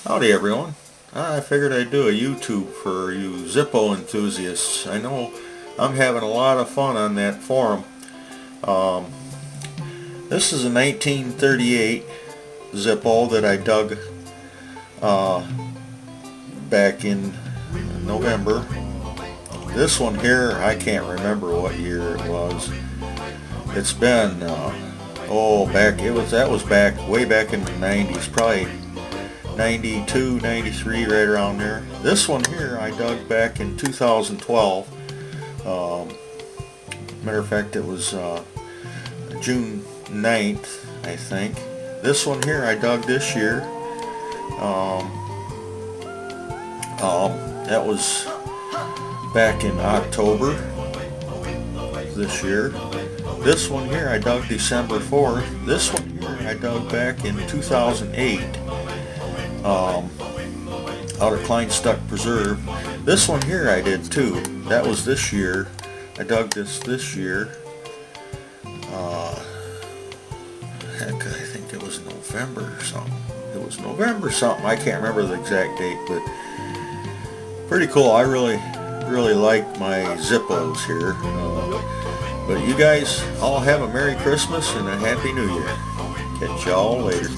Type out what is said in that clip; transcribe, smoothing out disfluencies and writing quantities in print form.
Howdy everyone. I figured I'd do a YouTube for you Zippo enthusiasts. I know I'm having a lot of fun on that forum. Um, this is a 1938 Zippo that I dug back in November. This one here, I can't remember what year it was. It's been that was back way back in the 90s, probably 92, 93, right around there. This one here I dug back in 2012. Matter of fact, it was June 9th, I think. This one here I dug this year. That was back in October this year. This one here I dug December 4th. This one here I dug back in 2008. Out of Kleinstuck Preserve. This one here I did too. That was this year. I dug this year. Heck, I think it was November or something. It was November something. I can't remember the exact date, but pretty cool. I really like my Zippos here. But you guys all have a Merry Christmas and a Happy New Year. Catch y'all later.